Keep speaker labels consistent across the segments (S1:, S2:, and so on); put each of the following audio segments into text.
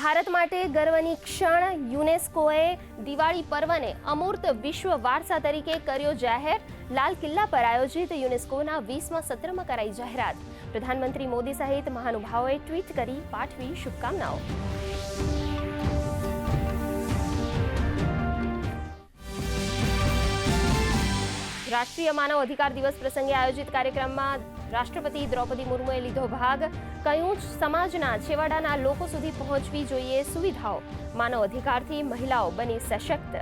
S1: ભારત માટે ગર્વની ક્ષણ યુનેસ્કોએ દિવાળી પર્વને અમૂર્ત વિશ્વ વારસા તરીકે કર્યો જાહેર. લાલ કિલ્લા પર આયોજિત યુનેસ્કોના 20મા સત્રમાં કરાઈ જાહેરાત. પ્રધાનમંત્રી મોદી સહિત મહાનુભાવોએ ટ્વીટ કરી પાઠવી શુભકામનાઓ. રાષ્ટ્રીય માનવ અધિકાર દિવસ પ્રસંગે આયોજિત કાર્યક્રમમાં રાષ્ટ્રપતિ દ્રૌપદી મુર્મુએ લીધો ભાગ. કહ્યું, સમાજના છેવાડાના લોકો સુધી પહોંચવી જોઈએ સુવિધાઓ. માનવ અધિકારથી મહિલાઓ બની સશક્ત.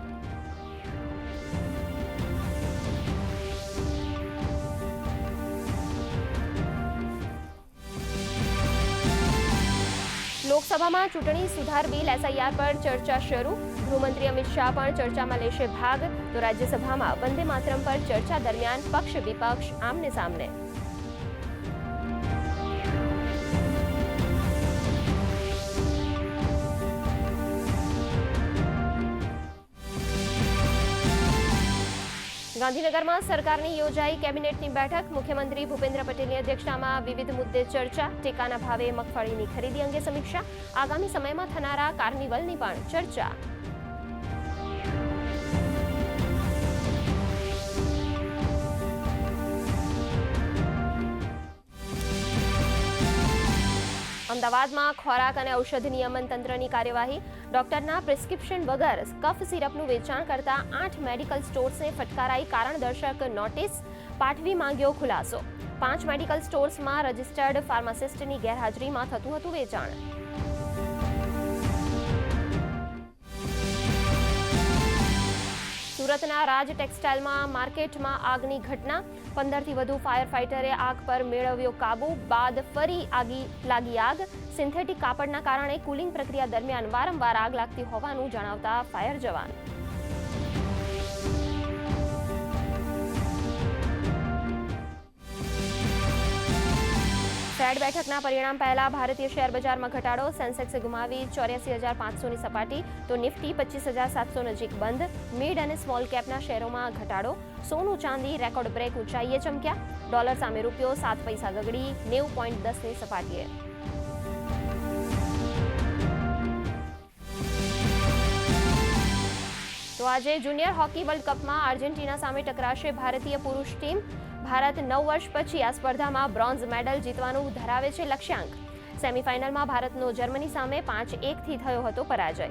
S1: લોકસભામાં ચૂંટણી સુધાર બિલ એસઆઈઆર પર ચર્ચા શરૂ. ગૃહમંત્રી અમિત શાહ પણ ચર્ચામાં લેશે ભાગ. તો રાજ્યસભામાં વંદે માતરમ પર ચર્ચા દરમિયાન પક્ષ વિપક્ષ આમને સામને. ગાંધીનગરમાં સરકારની યોજાઈ કેબિનેટની બેઠક. મુખ્યમંત્રી ભૂપેન્દ્ર પટેલની અધ્યક્ષતામાં વિવિધ મુદ્દે ચર્ચા. ટેકાના ભાવે મગફળીની ખરીદી અંગે સમીક્ષા. આગામી સમયમાં થનારા કાર્નિવલની પણ ચર્ચા. અમદાવાદમાં ખોરાક અને ઔષધ નિયમન તંત્રની કાર્યવાહી. ડોક્ટરના પ્રિસ્ક્રિપ્શન વગર કફ સિરપનું વેચાણ કરતા 8 મેડિકલ સ્ટોર્સને ફટકારાઈ કારણદર્શક નોટિસ. પાઠવી માંગ્યો ખુલાસો. 5 મેડિકલ સ્ટોર્સમાં રજિસ્ટર્ડ ફાર્માસિસ્ટની ગેરહાજરીમાં થતું હતું વેચાણ. સુરતના રાજ ટેક્સટાઇલમાં માર્કેટમાં આગની ઘટના. 15થી વધુ ફાયર ફાઇટરે આગ પર મેળવ્યો કાબુ. બાદ ફરી લાગી આગ. સિન્થેટિક કાપડના કારણે કુલિંગ પ્રક્રિયા દરમિયાન વારંવાર આગ લાગતી હોવાનું જણાવતા ફાયર જવાન. ફેડ બેઠકના પરિણામ પહેલા ભારતીય શેર બજારમાં ઘટાડો. સેન્સેક્સે ગુમાવી 84,500ની સપાટી, તો નિફ્ટી 25,700 નજીક બંધ. મિડ અને સ્મોલ કેપના શેરોમાં ઘટાડો. સોનું ચાંદી રેકોર્ડ બ્રેક ઊંચાઈએ ચમક્યા. ડોલર સામે રૂપિયો 7 પૈસા ગગડી 90.10ની સપાટીએ. તો આજે જુનિયર હોકી વર્લ્ડ કપમાં આર્જેન્ટિના સામે ટકરાશે ભારતીય પુરુષ ટીમ. ભારત 9 વર્ષ પછી આ સ્પર્ધામાં બ્રોન્ઝ મેડલ જીતવાનું ધરાવે છે લક્ષ્યાંક. સેમીફાઇનલમાં ભારતનો જર્મની સામે 5-1થી થયો હતો પરાજય.